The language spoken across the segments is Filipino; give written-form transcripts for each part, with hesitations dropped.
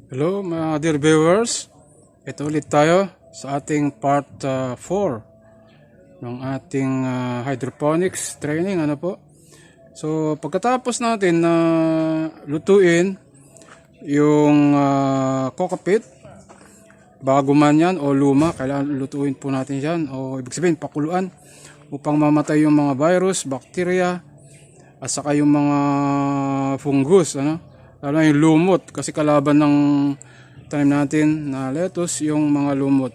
Hello mga dear viewers, ito ulit tayo sa ating part 4 ng ating hydroponics training. So pagkatapos natin na lutuin yung cockpit, bago man yan o luma, kailangan lutuin po natin yan, o ibig sabihin pakuluan upang mamatay yung mga virus, bacteria at saka yung mga fungus, lalo yung lumot, kasi kalaban ng tanim natin na lettuce yung mga lumot.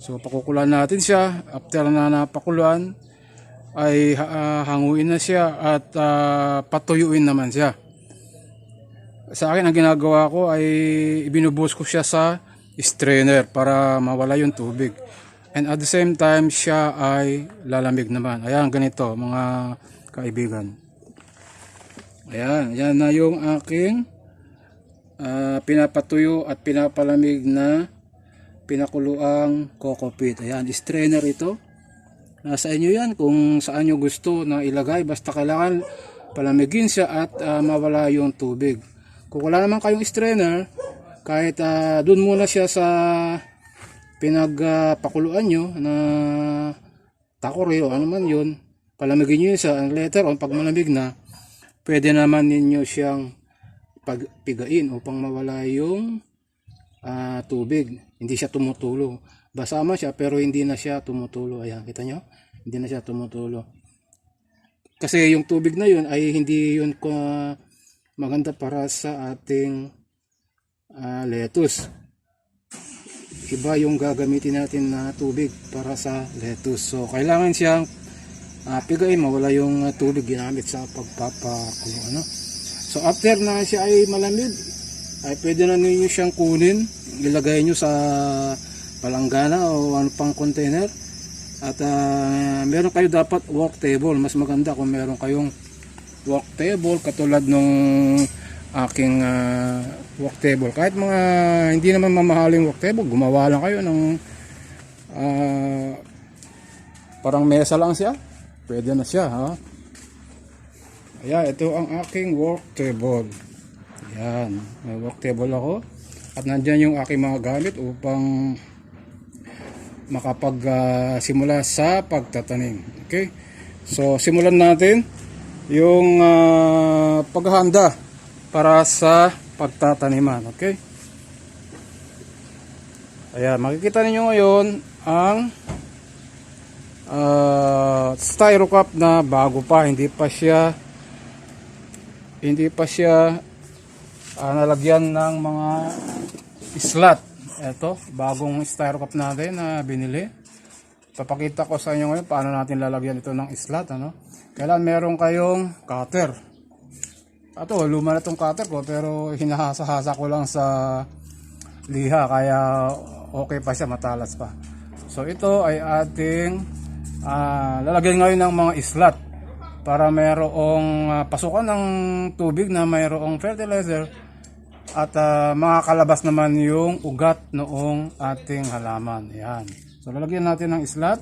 So pakukuluan natin siya. After na napakuluan ay hanguin na siya at patuyuin naman siya. Sa akin ang ginagawa ko ay ibinubuhos ko siya sa strainer para mawala yung tubig, and at the same time siya ay lalamig naman. Ayan, ganito mga kaibigan. Ayan, yan na yung aking pinapatuyo at pinapalamig na pinakuluang cockpit. Ayan, strainer ito. Nasa inyo yan kung saan nyo gusto na ilagay. Basta kailangan palamigin siya at mawala yung tubig. Kung wala naman kayong strainer, kahit dun muna siya sa pinagpakuluan nyo na takore o ano man yun, palamigin nyo yun sa later on. Pag malamig na, pwede naman ninyo siyang pagpigain upang mawala yung tubig. Hindi siya tumutulo. Basama siya pero hindi na siya tumutulo. Ayan, kita nyo? Hindi na siya tumutulo. Kasi yung tubig na yun ay hindi yun maganda para sa ating lettuce. Iba yung gagamitin natin na tubig para sa lettuce. So kailangan siyang pigain, mawala yung tubig ginamit sa pagpapakulo. So after na siya ay malamig, ay pwede na ninyo siyang kunin, ilagay nyo sa palanggana o ano pang container. At meron kayo dapat work table. Mas maganda kung meron kayong work table katulad nung aking work table. Kahit mga hindi naman mamahaling work table, gumawa lang kayo ng parang mesa lang siya. Pwede na siya, ha? Ayan, ito ang aking work table. Ayan, may work table ako. At nandyan yung aking mga gamit upang makapag-simula sa pagtatanim. Okay? So, simulan natin yung paghahanda para sa pagtataniman. Okay? Ayan, makikita ninyo ngayon ang styro cup na bago pa, hindi pa siya nalagyan ng mga slot. Ito, bagong styro cup natin na binili. Papakita ko sa inyo ngayon paano natin lalagyan ito ng slot. Kailan meron kayong cutter. Ito, luma na itong cutter ko pero hinahasa-hasa ko lang sa liha kaya okay pa siya, matalas pa. So ito ay ating lalagyan ngayon ng mga slot para mayroong pasukan ng tubig na mayroong fertilizer at makakalabas naman yung ugat noong ating halaman. Ayan. So lalagyan natin ng slot.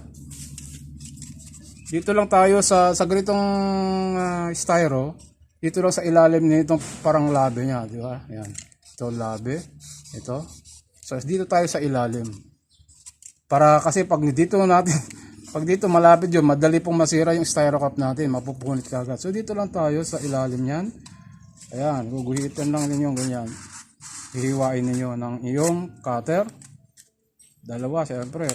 Dito lang tayo sa ganitong styro. Dito lang sa ilalim nitong parang labi niya, di ba? Ayan. Ito labi. Ito. So dito tayo sa ilalim. Para kasi pag dito malapit yun, madali pong masira yung styro cup natin, mapupunit kagad. So dito lang tayo sa ilalim yan. Ayan, guguhitan lang ninyo ganyan. Hihiwain ninyo ng iyong cutter. Dalawa, siyempre.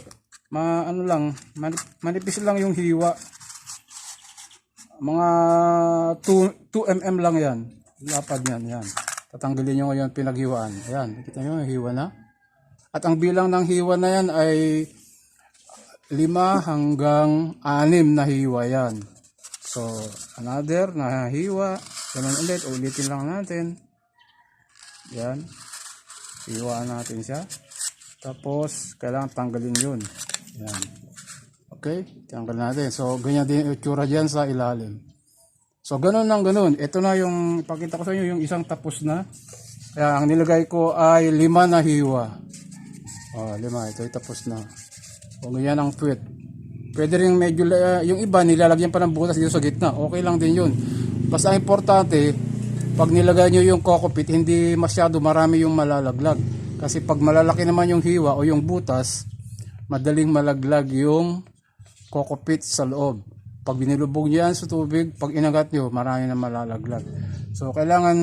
Manipis lang yung hiwa. Mga 2 mm lang yan. Lapad yan, yan. Tatanggalin nyo ngayon pinaghiwaan. Ayan, nakita nyo, hiwa na. At ang bilang ng hiwa na yan ay 5 hanggang 6 na hiwa yan. So, another na hiwa. Ganun ulit, ulitin lang natin. Yan. Hiwaan natin siya. Tapos, kailangan tanggalin yun. Yan. Okay, tanggal natin. So, ganyan din yung itsura dyan sa ilalim. So, ganun lang ganun. Ito na yung, pakita ko sa inyo, yung isang tapos na. Kaya, ang nilagay ko ay 5 na hiwa. O, 5. Ito ay tapos na. O, ganyan ang puwet. Pwede rin medyo, yung iba nilalagyan pa ng butas dito sa gitna. Okay lang din yun. Basta importante, pag nilagay nyo yung cockpit, hindi masyado marami yung malalaglag. Kasi pag malalaki naman yung hiwa o yung butas, madaling malaglag yung cockpit sa loob. Pag binilubog nyo yan sa tubig, pag inagat nyo, marami na malalaglag. So, kailangan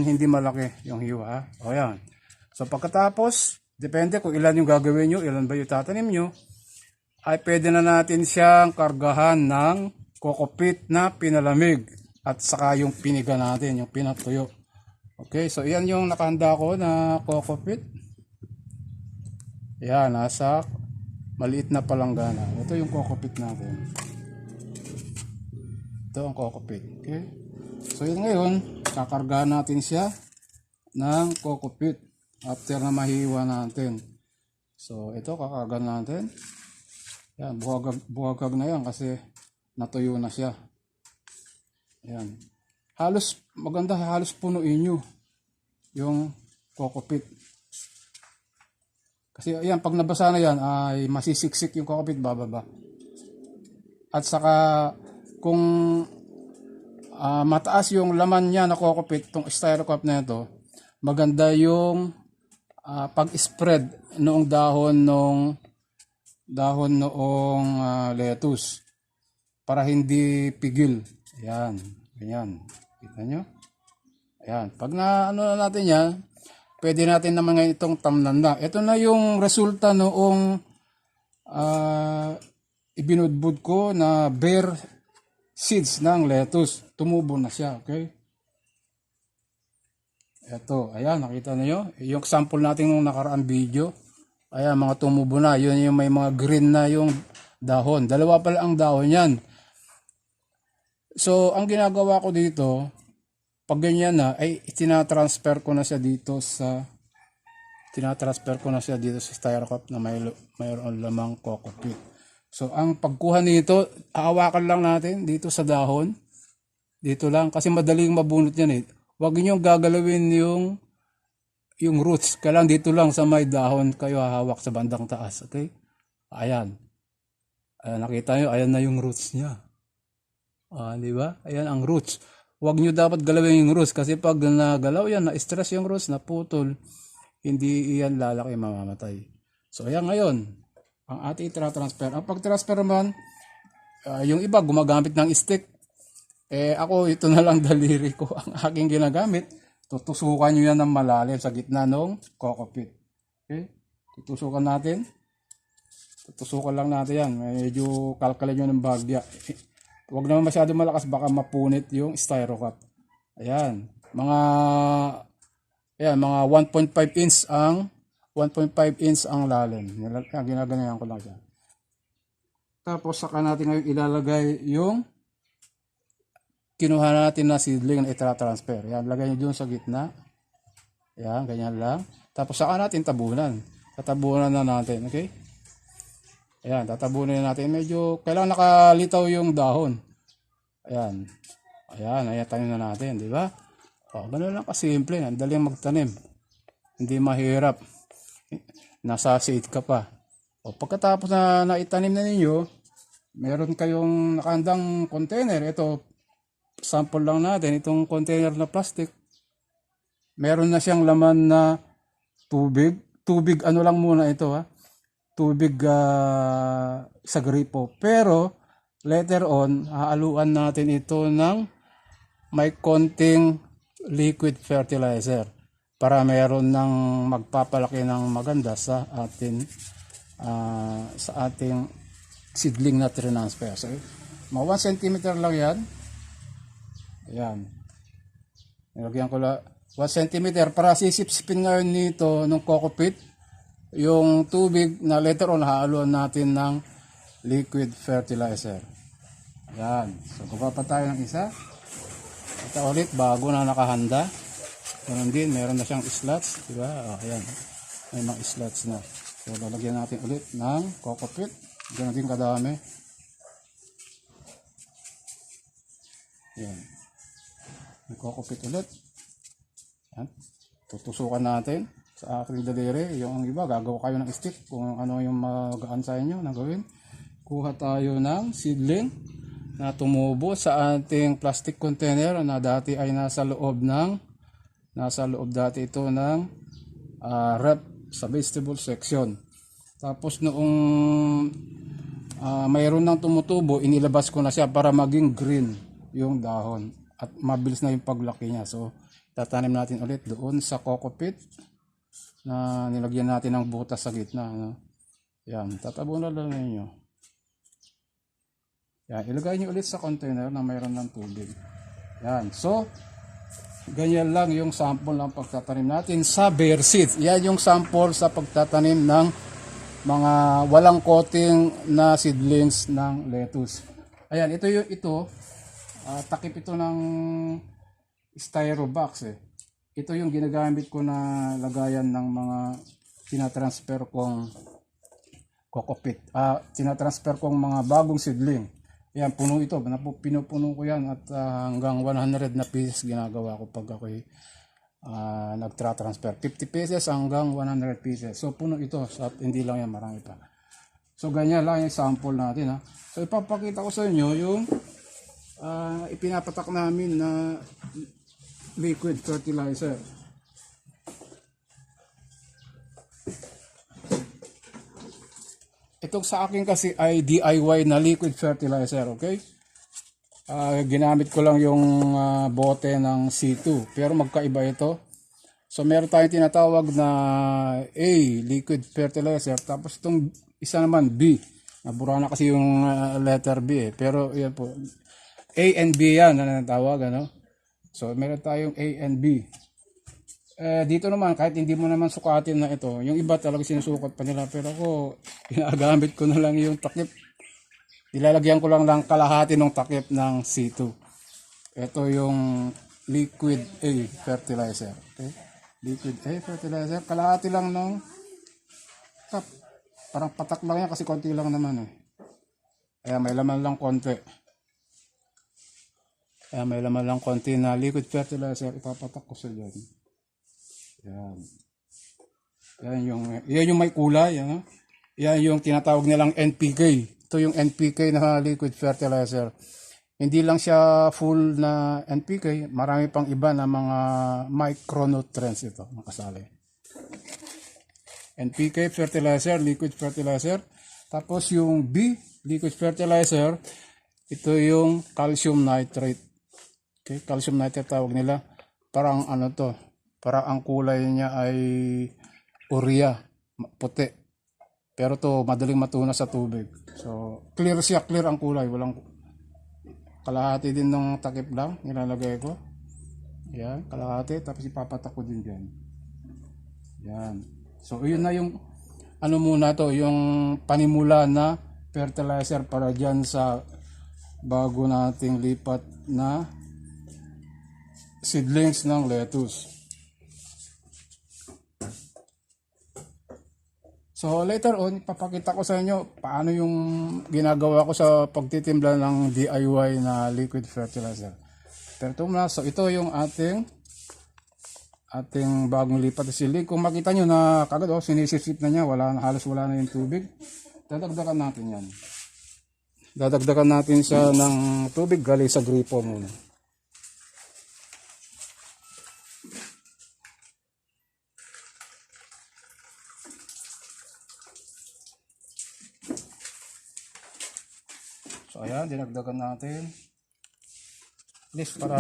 hindi malaki yung hiwa. O yan. So, pagkatapos, depende kung ilan yung gagawin nyo, ilan ba yung tatanim nyo, ay pwede na natin siyang kargahan ng cockpit na pinalamig. At saka yung piniga natin, yung pinatuyo. Okay, so yan yung nakahanda ko na cockpit. Yan, nasa maliit na palanggana. Ito yung cockpit natin. Ito ang cockpit. Okay, so yun ngayon, kakargahan natin siya ng cockpit after na mahiwa natin. So ito, kakargahan natin. Yan, buhagag na yan kasi natuyo na siya. Ayan. Halos, maganda, halos punuin nyo yung cockpit. Kasi ayan, pag nabasa na yan, ay masisiksik yung cockpit bababa. At saka, kung mataas yung laman niya na cockpit, itong styrocup na ito, maganda yung pag-spread noong dahon noong lettuce para hindi pigil. Ayan, ganyan. Kita nyo? Ayan, pag na ano na natin yan, pwede natin naman ngayon itong tamnan na. Ito na yung resulta noong ibinudbud ko na bare seeds ng lettuce. Tumubo na siya, okay? Ito, ayan, nakita nyo? Yung sample natin nung nakaraang video. Ayan, mga tumubo na. Yun yung may mga green na yung dahon. Dalawa pala ang dahon yan. So, ang ginagawa ko dito, pag ganyan na, ay tinatransfer ko na siya dito sa styrocup na mayroon lamang cockpit. So, ang pagkuha nito, hawakan lang natin dito sa dahon. Dito lang, kasi madaling mabunot yan eh. Huwag niyo gagalawin yung roots. Kailangan dito lang sa may dahon kayo hahawak sa bandang taas. Okay? Ayan. Ayan, nakita nyo, ayan na yung roots niya. Di ba? Ayan ang roots. Huwag nyo dapat galawin yung roots kasi pag nagalaw yan, na-stress yung roots, naputol, hindi yan lalaki, mamamatay. So, ayan ngayon, ang ating transfer. Ang pag-transfer naman, yung iba gumagamit ng stick. Ako, ito na lang daliri ko ang aking ginagamit. Tutusukan nyo yan ng malalim sa gitna ng cockpit. Okay? Tutusukan natin. Tutusukan lang natin yan. Medyo kalkalin nyo ng bagya. Huwag naman masyado malakas, baka mapunit yung styrocup. Ayan. Mga 1.5 inch ang lalim. Ginaganayan ko lang siya. Tapos saka natin ngayon ilalagay yung kinuha natin na seedling na itra-transfer. Yan, lagay nyo dun sa gitna. Yan, ganyan lang. Tapos saka natin tabunan. Tatabunan na natin, okay? Ayan, tatabunan natin. Medyo, kailangan nakalitaw yung dahon. Ayan. Ayan, tanim na natin, di ba? Ganun lang kasimple. Ang daling magtanim. Hindi mahirap. Nasa seed ka pa. Pagkatapos na naitanim na ninyo, meron kayong nakahandang container. Ito, sample lang natin. Itong container na plastic. Meron na siyang laman na tubig. Tubig, ano lang muna ito ha. Tubig sa gripo. Pero later on, haaluan natin ito ng may konting liquid fertilizer para meron ng magpapalaki ng maganda sa ating seedling na transfer. So, mga 1 cm lang yan. Ayan. Nilagyan ko lang 1 cm para sisipsipin ngayon nito ng cockpit yung tubig na later on hahaluan natin ng liquid fertilizer. Ayan. So, kuha pa tayo ng isa. Ito ulit, bago na nakahanda. Ganun din, meron na siyang slots. Diba? Ayan. May mga slots na. So, lalagyan natin ulit ng cockpit. Ganun din kadami. Ayan. May cockpit ulit. Ayan. Tutusukan natin sa aking daliri. Yung iba, gagawa kayo ng stick kung ano yung magaan sa inyo na gawin. Kuha tayo ng seedling na tumubo sa ating plastic container na dati ay nasa loob dati ito ng rep sa vegetable section. Tapos noong mayroon nang tumutubo, inilabas ko na siya para maging green yung dahon at mabilis na yung paglaki niya. So tatanim natin ulit doon sa coco pit na nilagyan natin ng butas sa gitna, no? Yan, tatabunan lang ninyo. Yan, ilagay nyo ulit sa container na mayroon ng tubig. Yan, so ganyan lang yung sample ng pagtatanim natin sa bare seeds. Yan yung sample sa pagtatanim ng mga walang coating na seedlings ng lettuce. Ayan, takip ito ng styro box eh. Ito yung ginagamit ko na lagayan ng mga tinatransfer kong coco pit. Tinatransfer kong mga bagong seedling. Ayan, puno ito. Pinupuno ko yan at hanggang 100 na pieces ginagawa ko pag ako'y nagtra-transfer. 50 pieces hanggang 100 pieces. So puno ito at hindi lang yan, marami pa. So ganyan lang yung sample natin, ha. So ipapakita ko sa inyo yung ipinapatak namin na liquid fertilizer. Itong sa akin kasi ay DIY na liquid fertilizer, okay? Ginamit ko lang yung bote ng C2, pero magkaiba ito. So meron tayong tinatawag na A, liquid fertilizer, tapos itong isa naman B. Nabura na kasi yung letter B eh. Pero yan po, A and B yan na natawag, ano? So meron tayong A and B. Dito naman, kahit hindi mo naman sukatin na ito, yung iba talaga sinusukat pa nila, pero ako, ginagamit ko na lang yung takip. Nilalagyan ko lang kalahati ng takip ng C2. Ito yung liquid A fertilizer. Okay? Liquid A fertilizer, kalahati lang ng cup. Parang patak lang yan kasi konti lang naman eh. Kaya may laman lang konti. Na liquid fertilizer, ipapatak ko sa dyan. Yan yung may kulay, ano? Yan yung tinatawag nilang NPK. Ito yung NPK na liquid fertilizer. Hindi lang siya full na NPK, marami pang iba na mga micronutrients ito nakasali. NPK fertilizer, liquid fertilizer. Tapos yung B, liquid fertilizer, ito yung calcium nitrate. Okay, calcium nitrate tawag nila. Parang ano to, parang ang kulay niya ay urea, puti. Pero to madaling matunas sa tubig. So clear siya, clear ang kulay, walang kalahati din ng takip lang nilalagay ko. Yan, kalahati, tapos ipapatak ko din diyan. Yan. So yun na yung ano muna to, yung panimula na fertilizer para diyan sa bago nating lipat na seedlings ng lettuce. So later on, ipapakita ko sa inyo paano yung ginagawa ko sa pagtitimpla ng DIY na liquid fertilizer. Pero ito muna, so ito yung ating bagong lipat na seedling. Kung makita nyo na kagad, sinisip-sip na niya, halos wala na yung tubig. Dadagdagan natin yan. Dadagdagan natin siya ng tubig galing sa gripo muna. So ayan, dinagdagan natin. At least para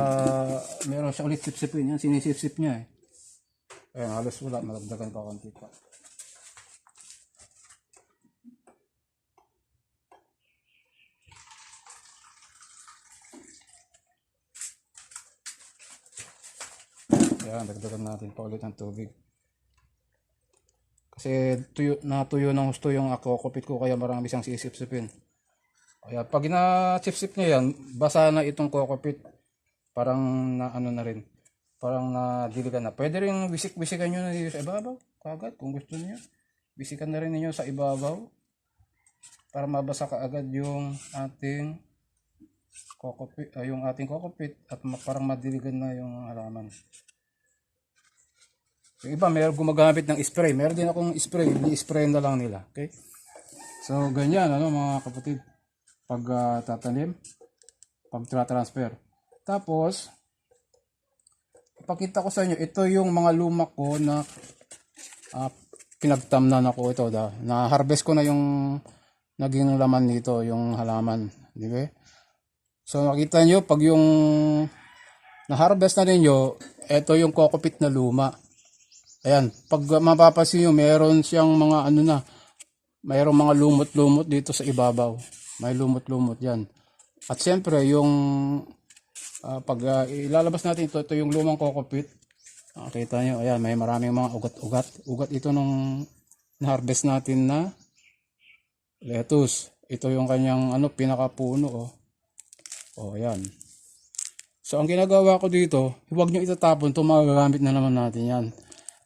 meron siya ulit sip-sipin. Yan, sinisip-sip niya eh. Ayan, halos wala. Malagdagan pa konti pa. Ayan, dagdagan natin pa ulit ang tubig. Kasi natuyo ng gusto yung coco pit ko, kaya marami siyang sisip-sipin. Kaya pag na-sip-sip niya yan, basa na itong coco pit. Parang na ano na rin. Parang nadiligan na. Pwede rin wisik-wisikan nyo na dito sa ibabaw. Kagad kung gusto niyo. Wisikan na rin niyo sa ibabaw. Para mabasa kaagad yung ating coco pit, at parang madiligan na yung halaman. Yung iba mayroon gumagamit ng spray. Meron din akong spray. Ni-spray na lang nila. Okay? So ganyan ano mga kapatid. Pag tatanim. pag transfer. Tapos, ipakita ko sa inyo, ito yung mga lumak ko na pinagtamnan ako ito. Na-harvest ko na yung naging laman nito, yung halaman. Di ba? So, nakita nyo, pag yung na-harvest na ninyo, ito yung kokopit na luma. Ayan, pag mapapansin nyo, meron siyang mga ano na, mayroong mga lumot-lumot dito sa ibabaw. May lumot-lumot yan. At siyempre, yung pag ilalabas natin ito yung lumang kokopit. Nakita nyo, ayan, may maraming mga ugat-ugat. Ugat ito nung na-harvest natin na lettuce. Ito yung kanyang pinakapuno. Ayan. So, ang ginagawa ko dito, huwag nyo itatapon ito, magagamit na naman natin yan.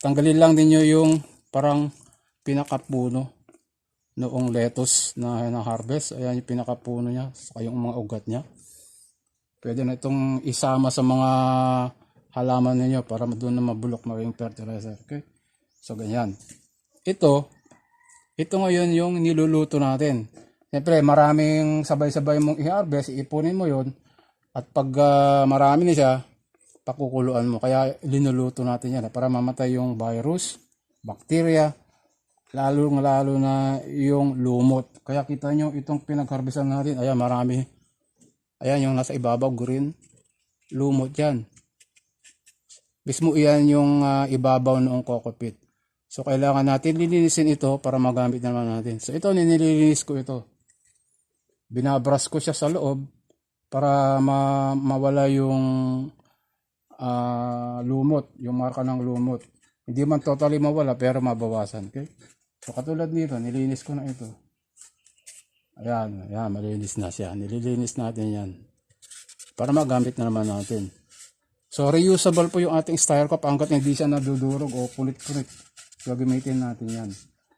Tanggalin lang din nyo yung parang pinakapuno noong lettuce na na-harvest. Ayan yung pinakapuno niya, saka yung mga ugat niya. Pwede na itong isama sa mga halaman ninyo para doon na mabulok maging fertilizer. Okay? So, ganyan. Ito ngayon yung niluluto natin. Siyempre, maraming sabay-sabay mong i-harvest, ipunin mo yon. At pag marami na siya, pakukuluan mo. Kaya linuluto natin yan para mamatay yung virus, bacteria, lalo na yung lumot. Kaya kita nyo itong pinag-harvestan natin. Ayan, marami. Ayan yung nasa ibabaw, green. Lumot yan. Mismo iyan yung ibabaw noong kokopit. So, kailangan natin lilinisin ito para magamit naman natin. So, ito, nililinis ko ito. Binabrush ko siya sa loob para mawala yung lumot, yung marka ng lumot. Hindi man totally mawala, pero mabawasan. Okay? So, katulad nito, nilinis ko na ito. Ayan, malinis na siya. Nililinis natin yan. Para magamit na naman natin. So, reusable po yung ating styrocup hanggat hindi siya nadudurog o pulit-pulit. Gagamitin natin yan.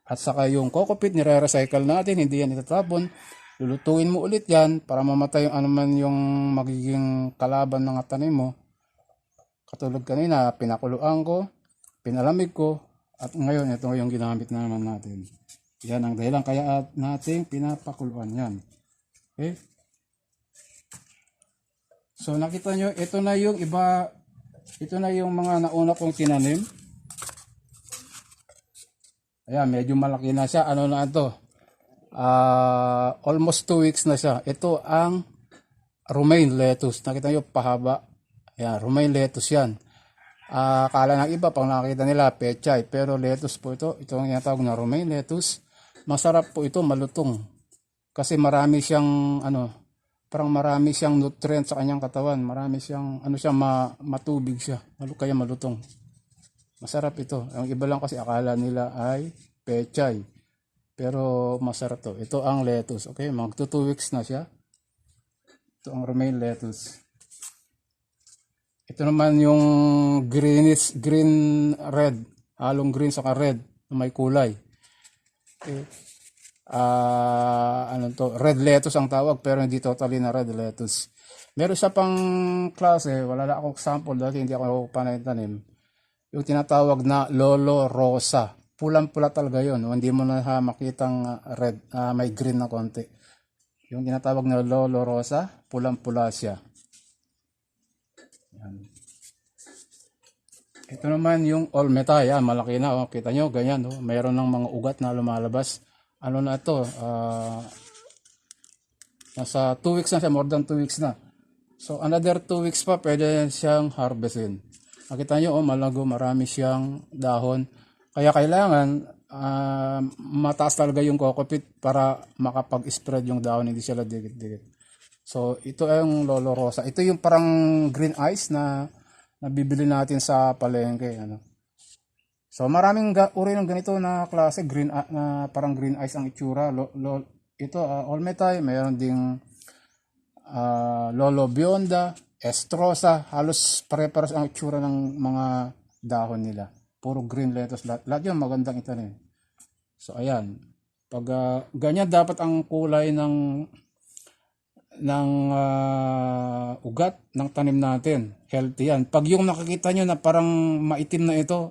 At saka yung kokopit, nire-recycle natin, hindi yan itatapon. Lulutuin mo ulit yan para mamatay yung anuman yung magiging kalaban ng tanim mo. Katulad kanina, pinakuluan ko, pinalamig ko, at ngayon, ito yung ginamit na naman natin. Yan ang dahilan kaya natin pinapakuluan yan. Okay? So nakita nyo, ito na yung iba, ito na yung mga nauna kong tinanim. Ayan, medyo malaki na siya. Ano na ito? Almost 2 weeks na siya. Ito ang romaine lettuce. Nakita nyo, pahaba. Ayan, romaine lettuce yan. Akala ng iba, pag nakita nila, pechay. Pero lettuce po ito. Ito ang tinatawag na romaine lettuce. Masarap po ito, malutong. Kasi marami siyang, parang marami siyang nutrients sa kanyang katawan. Marami siyang, matubig siya. Kaya malutong. Masarap ito. Ang iba lang kasi akala nila ay pechay. Pero masarap to. Ito ang lettuce. Okay, magto 2 weeks na siya. Ito ang romaine lettuce. Ito naman yung green red. Halong green saka red na may kulay. Okay. Red lettuce ang tawag pero hindi totally na red lettuce. Meron siya pang klase, wala na akong sample dahil hindi ako panay-tanim. Yung tinatawag na Lolo Rosa. Pulang-pula talaga yun. Hindi mo na makitang red, may green na konti. Yung tinatawag na Lolo Rosa, pulang-pula siya. Yan. Ito naman yung Olmeta. Yan, malaki na. Kita nyo, ganyan. Mayroon ng mga ugat na lumalabas. Ano na ito? Nasa 2 weeks na siya. More than 2 weeks na. So, another 2 weeks pa, pwede siyang harvestin. Nakita nyo, malago, marami siyang dahon. Kaya kailangan mataas talaga yung kokopit para makapag-spread yung dahon, hindi sila dikit-dikit. So, ito ay yung Lolo Rosa. Ito yung parang green ice na nabibili natin sa palengke. So, maraming uri ng ganito na klase, parang green ice ang itsura. Ito, Olmetay, mayroon ding Lolo Bionda, Estrosa, halos pare-pares ang itsura ng mga dahon nila. Puro green lettuce, lahat yun magandang itanim. So ayan, pag ganyan dapat ang kulay ng ugat ng tanim natin, healthy yan. Pag yung nakikita nyo na parang maitim na ito,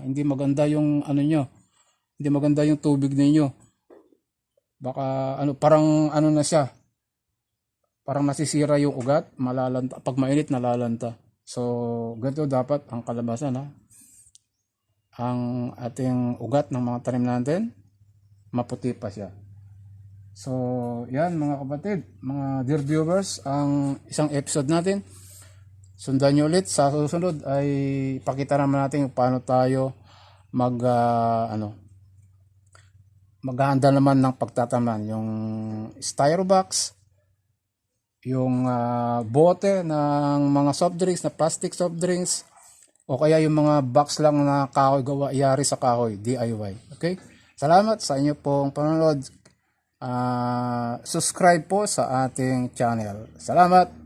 hindi maganda yung hindi maganda yung tubig ninyo. Baka parang na siya, parang nasisira yung ugat, malalanta, pag mainit nalalanta. So, ganito dapat ang kalabasan ha. Ang ating ugat ng mga tanim natin, maputi pa siya. So, yan mga kapatid, mga dear viewers, ang isang episode natin. Sundan nyo ulit sa susunod ay pakita naman natin paano tayo maghahanda naman ng pagtataman. Yung styrobox, yung bote ng mga soft drinks, na plastic soft drinks, o kaya yung mga box lang na kahoy gawa, yari sa kahoy, DIY. Okay? Salamat sa inyo pong panonood. Subscribe po sa ating channel. Salamat!